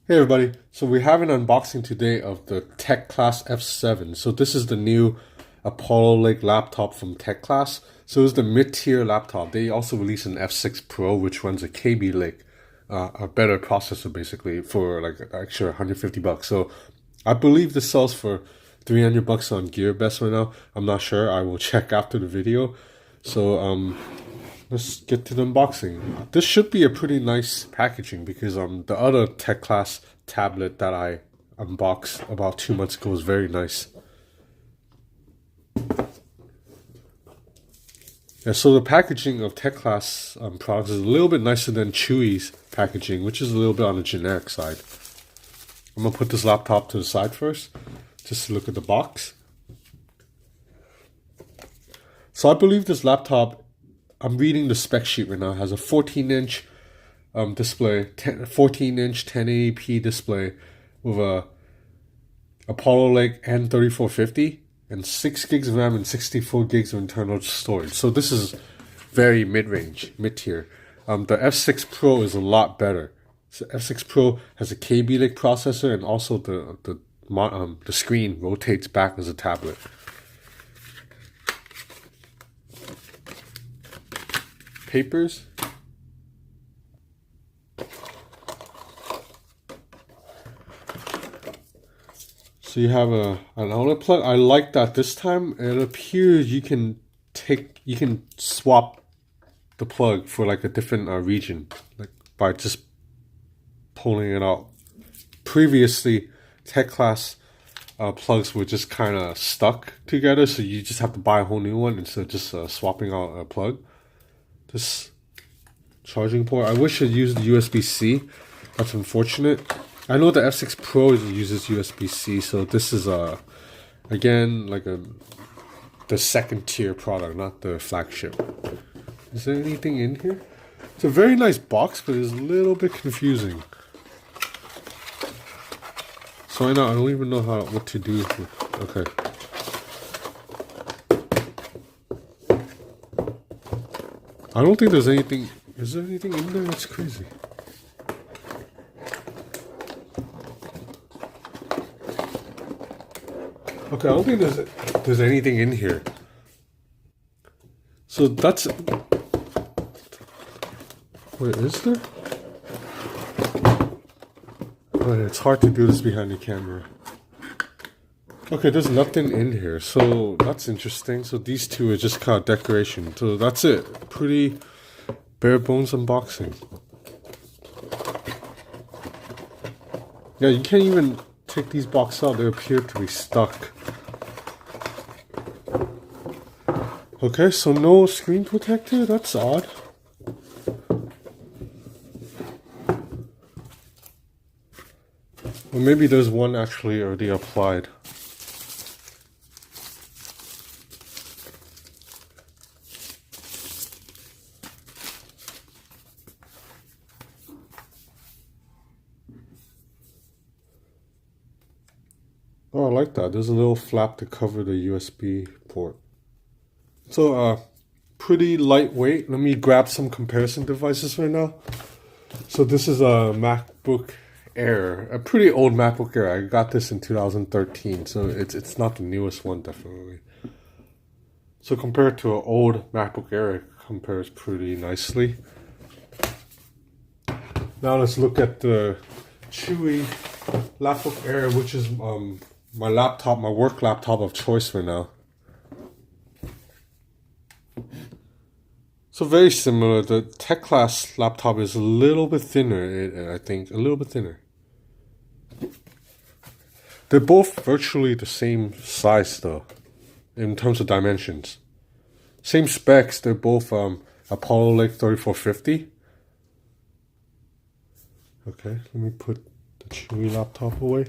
Hey everybody, so we have an unboxing today of the Teclast F7. So this is the new Apollo Lake laptop from Teclast. So it's the mid-tier laptop. They also released an F6 Pro which runs a KB Lake, a better processor basically for like an extra 150 bucks. So I believe this sells for 300 bucks on GearBest right now. I'm not sure. I will check after the video. So let's get to the unboxing. This should be a pretty nice packaging because the other Teclast tablet that I unboxed about 2 months ago was very nice. Yeah, so the packaging of Teclast products is a little bit nicer than Chewy's packaging, which is a little bit on the generic side. I'm gonna put this laptop to the side first, just to look at the box. So I believe this laptop, I'm reading the spec sheet right now, has a 14-inch display, 14-inch 1080p display with a Apollo Lake N3450 and 6 gigs of RAM and 64 gigs of internal storage. So this is very mid-range, mid-tier. The F6 Pro is a lot better. So F6 Pro has a KB Lake processor and also the screen rotates back as a tablet. Papers. So you have an outlet plug. I like that this time it appears you can swap the plug for like a different region, like by just pulling it out. Previously, Teclast plugs were just kind of stuck together, so you just have to buy a whole new one instead of just swapping out a plug. This charging port, I wish it used USB-C. That's unfortunate. I know the F6 Pro uses USB-C, so this is again like the second tier product, not the flagship. Is there anything in here? It's a very nice box, but it's a little bit confusing. So I don't even know what to do. Okay. I don't think there's anything. Is there anything in there? That's crazy. Okay, I don't think there's anything in here. So that's. Wait, is there? Wait, it's hard to do this behind the camera. Okay, there's nothing in here, so that's interesting. So these two are just kind of decoration. So that's it. Pretty bare bones unboxing. Yeah, you can't even take these boxes out. They appear to be stuck. Okay, so no screen protector? That's odd. Or maybe there's one actually already applied. Oh, I like that. There's a little flap to cover the USB port. So, pretty lightweight. Let me grab some comparison devices right now. So this is a MacBook Air, a pretty old MacBook Air. I got this in 2013, so it's not the newest one, definitely. So compared to an old MacBook Air, it compares pretty nicely. Now let's look at the Chewy MacBook Air, which is my work laptop of choice right now. So very similar. The Teclast laptop is a little bit thinner, I think, a little bit thinner. They're both virtually the same size though, in terms of dimensions. Same specs, they're both Apollo Lake 3450. Okay, let me put the Chewy laptop away.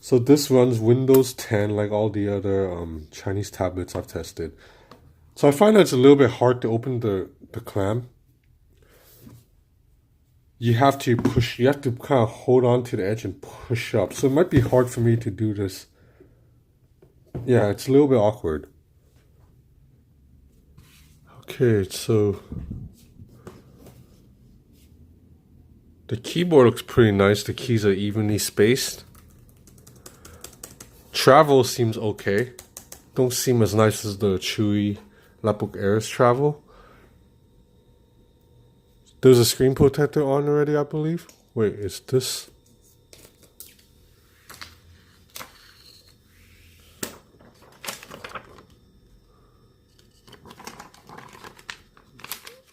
So this runs Windows 10 like all the other Chinese tablets I've tested. So I find that it's a little bit hard to open the clamp. You have to kind of hold on to the edge and push up. So it might be hard for me to do this. Yeah, it's a little bit awkward. Okay, so The keyboard looks pretty nice. The keys are evenly spaced. Travel seems okay. Don't seem as nice as the Chewy MacBook Air's travel. There's a screen protector on already, I believe. Wait, is this?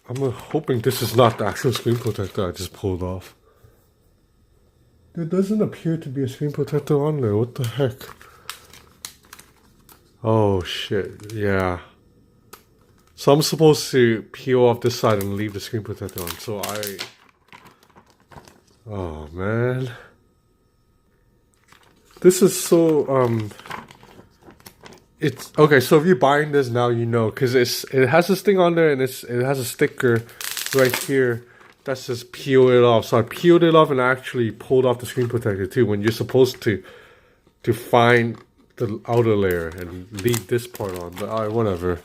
I'm hoping this is not the actual screen protector I just pulled off. There doesn't appear to be a screen protector on there. What the heck? Oh shit, yeah. So I'm supposed to peel off this side and leave the screen protector on. So oh man. This is so, it's, okay, so if you're buying this now, you know, because it has this thing on there and it has a sticker right here that says peel it off. So I peeled it off and I actually pulled off the screen protector too, when you're supposed to find the outer layer and leave this part on. But whatever.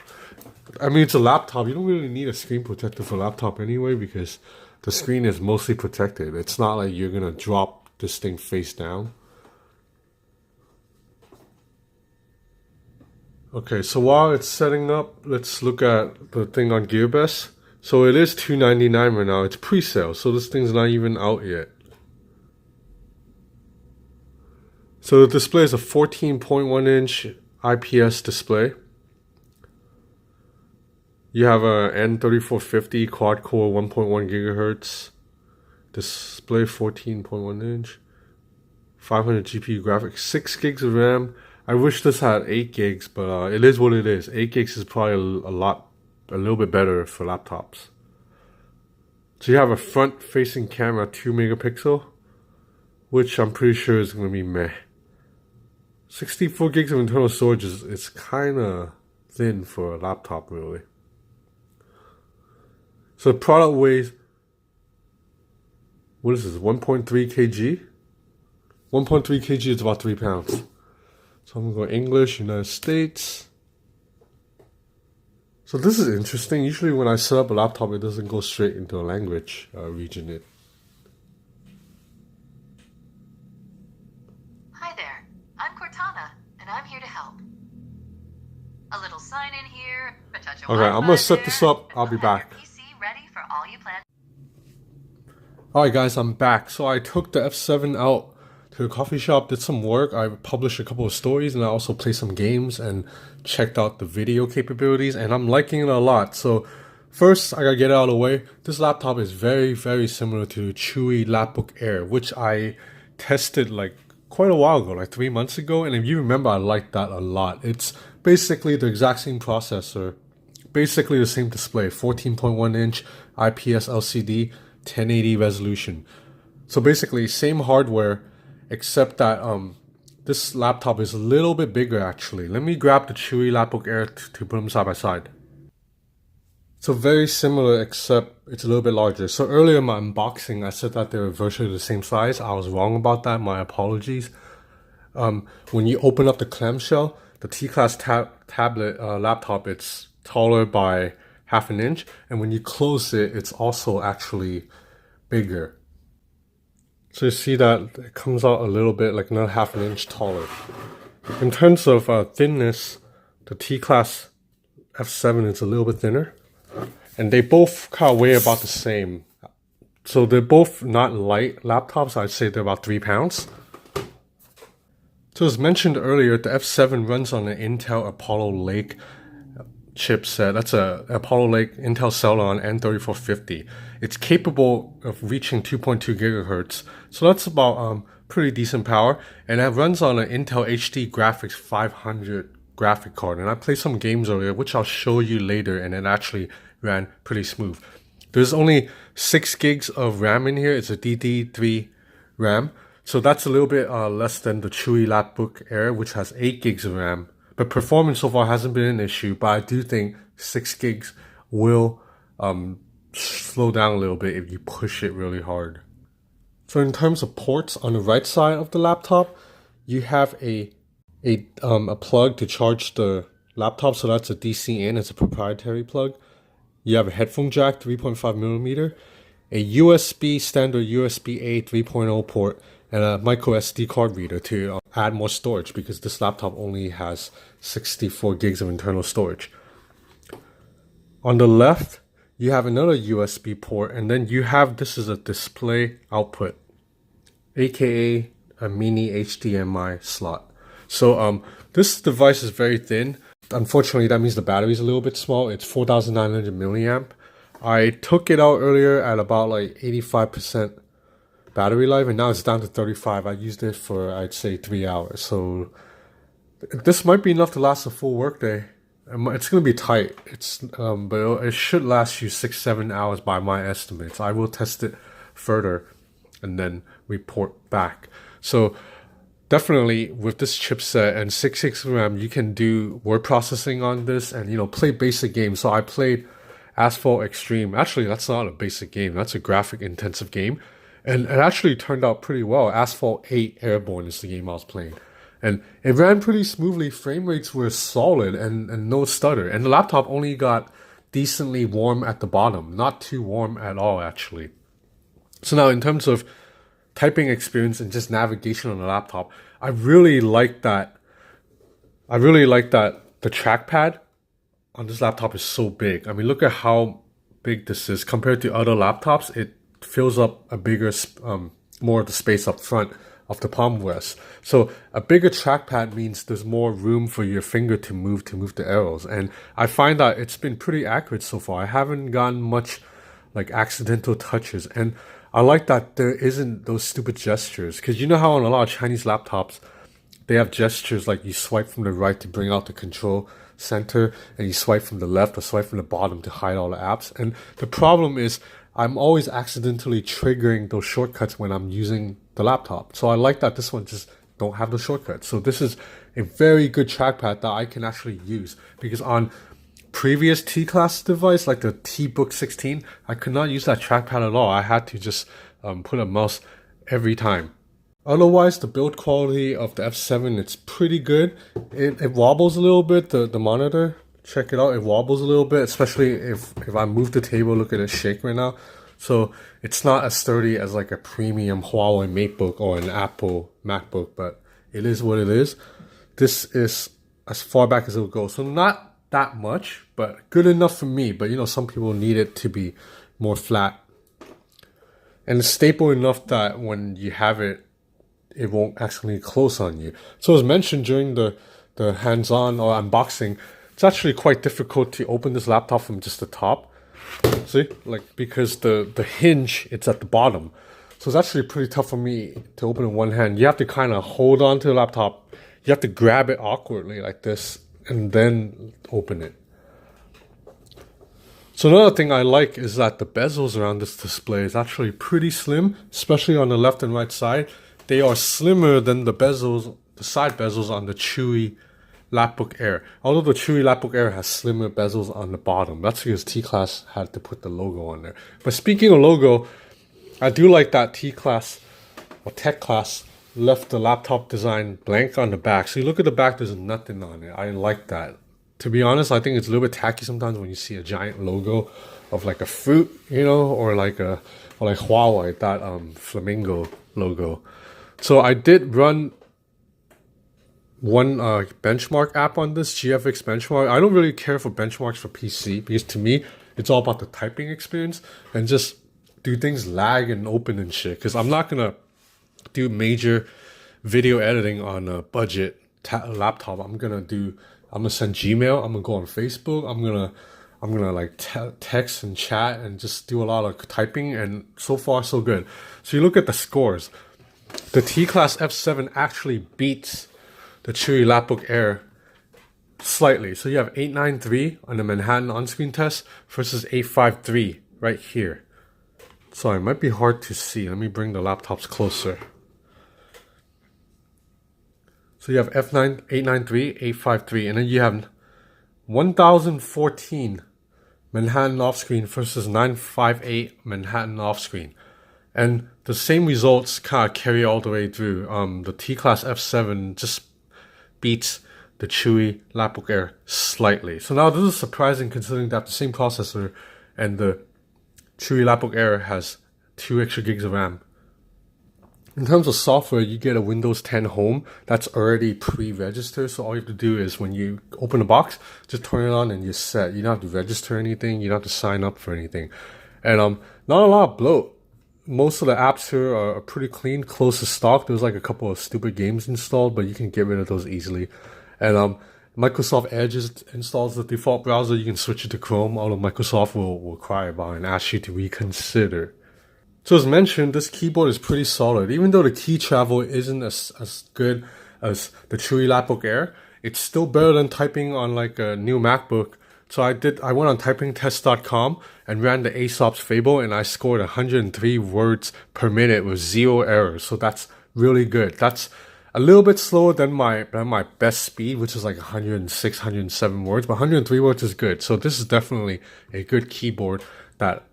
I mean, it's a laptop. You don't really need a screen protector for a laptop anyway, because the screen is mostly protected. It's not like you're gonna drop this thing face down. Okay, so while it's setting up, let's look at the thing on GearBest. So it is $299 right now. It's pre-sale, so this thing's not even out yet. So the display is a 14.1 inch IPS display. You have a N3450 quad-core 1.1 gigahertz display, 14.1 inch, 500 GPU graphics, 6 gigs of RAM. I wish this had 8 gigs, but it is what it is. 8 gigs is probably a little bit better for laptops. So you have a front-facing camera, 2 megapixel, which I'm pretty sure is going to be meh. 64 gigs of internal storage is kind of thin for a laptop, really. So the product weighs, what is this, 1.3 kg? 1.3 kg is about 3 pounds. So I'm going to go English, United States. So this is interesting. Usually when I set up a laptop, it doesn't go straight into a language region. Hi there, I'm Cortana, and I'm here to help. A little sign in here, a touch of Okay, I'm going to set this up. I'll be back. PC ready for all you plan. Alright guys, I'm back. So I took the F7 out to a coffee shop, did some work. I published a couple of stories and I also played some games and checked out the video capabilities, and I'm liking it a lot. So first, I gotta get it out of the way. This laptop is very, very similar to the Chewy MacBook Air, which I tested like quite a while ago, like 3 months ago. And if you remember, I liked that a lot. It's basically the exact same processor, basically the same display, 14.1 inch IPS LCD, 1080 resolution. So basically same hardware, except that this laptop is a little bit bigger actually. Let me grab the Chewy MacBook Air to put them side by side. So very similar, except it's a little bit larger. So earlier in my unboxing, I said that they were virtually the same size. I was wrong about that, my apologies. When you open up the clamshell, the Teclast tablet laptop, it's taller by half an inch. And when you close it, it's also actually bigger. So you see that it comes out a little bit, like another half an inch taller. In terms of thinness, the Teclast F7 is a little bit thinner. And they both kind of weigh about the same. So they're both not light laptops. I'd say they're about 3 pounds. So as mentioned earlier, the F7 runs on an Intel Apollo Lake chipset. That's a Apollo Lake Intel Celeron N3450. It's capable of reaching 2.2 gigahertz. So that's about pretty decent power. And it runs on an Intel HD Graphics 500 graphic card. And I played some games earlier, which I'll show you later, and it actually ran pretty smooth. There's only 6 gigs of RAM in here. It's a DD3 RAM. So that's a little bit less than the Chewy MacBook Air, which has 8 gigs of RAM. But performance so far hasn't been an issue, but I do think 6 gigs will slow down a little bit if you push it really hard. So in terms of ports, on the right side of the laptop, you have a plug to charge the laptop. So that's a DC in, it's a proprietary plug. You have a headphone jack, 3.5 millimeter, a USB standard USB-A 3.0 port, and a micro SD card reader to add more storage because this laptop only has 64 gigs of internal storage. On the left, you have another USB port, and then you have, this is a display output, aka a mini HDMI slot. So this device is very thin. Unfortunately, that means the battery is a little bit small. It's 4,900 milliamp. I took it out earlier at about like 85% battery life, and now it's down to 35. I used it for, I'd say, 3 hours. So this might be enough to last a full workday. It's gonna be tight. But it should last you 6-7 hours by my estimates. I will test it further and then report back. So definitely with this chipset and 6 RAM, you can do word processing on this and play basic games. So I played Asphalt Extreme. Actually, that's not a basic game. That's a graphic intensive game, and it actually turned out pretty well. Asphalt 8 Airborne is the game I was playing, and it ran pretty smoothly. Frame rates were solid and no stutter. And the laptop only got decently warm at the bottom, not too warm at all actually. So now in terms of typing experience and just navigation on the laptop, I really like that the trackpad on this laptop is so big. I mean, look at how big this is compared to other laptops. It fills up a bigger, more of the space up front of the palm rest. So a bigger trackpad means there's more room for your finger to move the arrows. And I find that it's been pretty accurate so far. I haven't gotten much like accidental touches, and I like that there isn't those stupid gestures, because you know how on a lot of Chinese laptops they have gestures like you swipe from the right to bring out the control center, and you swipe from the left or swipe from the bottom to hide all the apps. And the problem is I'm always accidentally triggering those shortcuts when I'm using the laptop. So I like that this one just don't have the shortcuts. So this is a very good trackpad that I can actually use, because on previous Teclast device like the T-Book 16, I could not use that trackpad at all. I had to just put a mouse every time. Otherwise, the build quality of the F7, it's pretty good. It wobbles a little bit, the monitor. Check it out, it wobbles a little bit, especially if I move the table. Look at it shake right now. So it's not as sturdy as like a premium Huawei MateBook or an Apple MacBook, but it is what it is. This is as far back as it will go. So not that much, but good enough for me. But some people need it to be more flat, and it's stable enough that when you have it, it won't accidentally close on you. So as mentioned during the hands-on or unboxing, it's actually quite difficult to open this laptop from just the top. See, like, because the hinge, it's at the bottom, so it's actually pretty tough for me to open in one hand. You have to kind of hold on to the laptop. You have to grab it awkwardly like this and then open it. So another thing I like is that the bezels around this display is actually pretty slim, especially on the left and right side. They are slimmer than the bezels, the side bezels on the Chewy MacBook Air. Although the Chewy MacBook Air has slimmer bezels on the bottom. That's because Teclast had to put the logo on there. But speaking of logo, I do like that Teclast or Teclast left the laptop design blank on the back. So you look at the back, there's nothing on it. I like that. To be honest, I think it's a little bit tacky sometimes when you see a giant logo of like a fruit, or like Huawei, that flamingo logo. So I did run one benchmark app on this, GFX benchmark. I don't really care for benchmarks for PC, because to me, it's all about the typing experience, and just do things lag and open and shit. Because I'm not gonna do major video editing on a budget laptop. I'm gonna send Gmail. I'm gonna go on Facebook. I'm gonna like text and chat and just do a lot of typing. And so far so good. So you look at the scores. The Teclast F7 actually beats the Chewy MacBook Air slightly. So you have 893 on the Manhattan on-screen test versus 853 right here. Sorry, it might be hard to see. Let me bring the laptops closer. So you have F9, 893, 853, and then you have 1014 Manhattan off-screen versus 958 Manhattan off-screen. And the same results kind of carry all the way through. The Teclast F7 just beats the Chewy MacBook Air slightly. So now this is surprising considering they have the same processor, and the Chewy Lapbook Air has 2 extra gigs of RAM. In terms of software, you get a Windows 10 Home that's already pre-registered. So all you have to do is when you open the box, just turn it on and you're set. You don't have to register anything. You don't have to sign up for anything. And not a lot of bloat. Most of the apps here are pretty clean, close to stock. There's like a couple of stupid games installed, but you can get rid of those easily. And Microsoft Edge installs the default browser. You can switch it to Chrome, although Microsoft will cry about it and ask you to reconsider. So as mentioned, this keyboard is pretty solid. Even though the key travel isn't as good as the Chewy Lapbook Air, it's still better than typing on like a new MacBook. So I went on typingtest.com and ran the Aesop's Fable, and I scored 103 words per minute with 0 errors. So that's really good. That's a little bit slower than my best speed, which is like 106, 107 words, but 103 words is good. So this is definitely a good keyboard that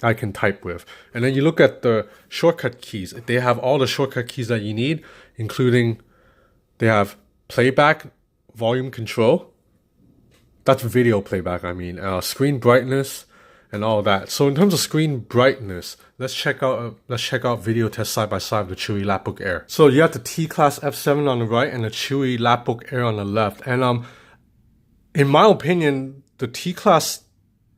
I can type with. And then you look at the shortcut keys. They have all the shortcut keys that you need, including they have playback, volume control. That's video playback, I mean. Screen brightness and all that. So in terms of screen brightness, let's check out video test side by side with the Chewy Lapbook Air. So you have the Teclast F7 on the right and the Chewy Lapbook Air on the left. And in my opinion, the Teclast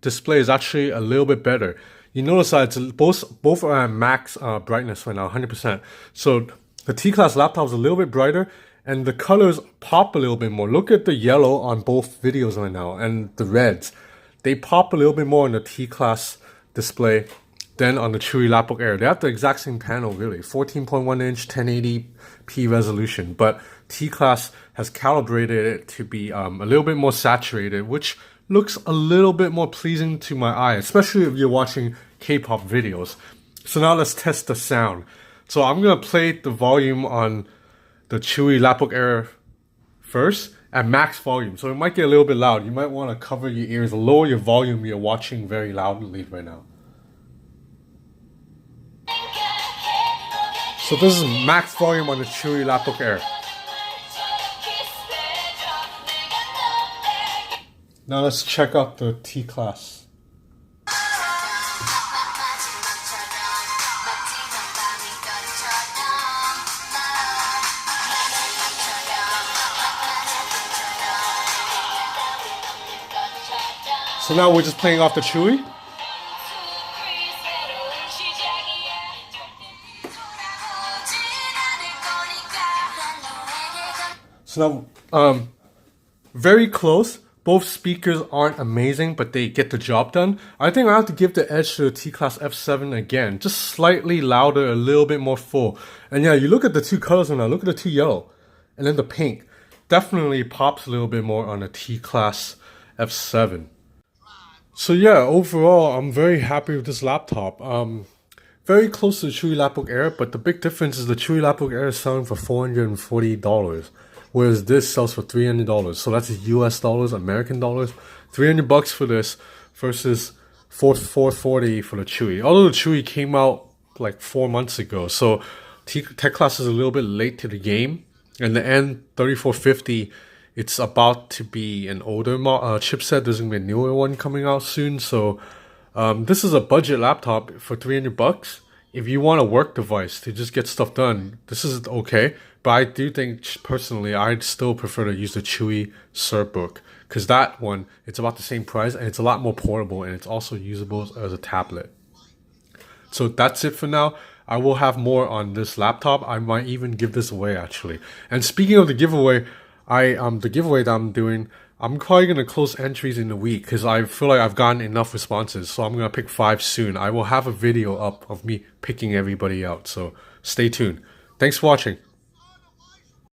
display is actually a little bit better. You notice that it's both are at max brightness right now, 100%. So the Teclast laptop is a little bit brighter, and the colors pop a little bit more. Look at the yellow on both videos right now, and the reds. They pop a little bit more on the Teclast display than on the Chewy Lapbook Air. They have the exact same panel, really. 14.1 inch, 1080p resolution. But Teclast has calibrated it to be a little bit more saturated, which looks a little bit more pleasing to my eye, especially if you're watching K-pop videos. So now let's test the sound. So I'm going to play the volume on the Chewy Lapbook Air first at max volume. So it might get a little bit loud. You might want to cover your ears, lower your volume. You're watching very loudly right now. So this is max volume on the Chewy Lapbook Air. Now let's check out the Teclast. So now we're just playing off the Chewy. So now, very close. Both speakers aren't amazing, but they get the job done. I think I have to give the edge to the Teclast F7 again. Just slightly louder, a little bit more full. And yeah, you look at the two colors now. Look at the two yellow. And then the pink. Definitely pops a little bit more on the Teclast F7. So yeah, overall, I'm very happy with this laptop. Very close to the Chewy Lapbook Air, but the big difference is the Chewy Lapbook Air is selling for $440. Whereas this sells for $300. So that's US dollars, American dollars. $300 for this versus $440 for the Chewy. Although the Chewy came out like 4 months ago. So Teclast is a little bit late to the game. And the N3450, it's about to be an older chipset. There's going to be a newer one coming out soon. So this is a budget laptop for $300. If you want a work device to just get stuff done, this is okay. But I do think, personally, I'd still prefer to use the Chewy Surbook. Because that one, it's about the same price, and it's a lot more portable, and it's also usable as a tablet. So that's it for now. I will have more on this laptop. I might even give this away, actually. And speaking of the giveaway, the giveaway that I'm doing, I'm probably going to close entries in a week because I feel like I've gotten enough responses. So I'm going to pick 5 soon. I will have a video up of me picking everybody out. So stay tuned. Thanks for watching.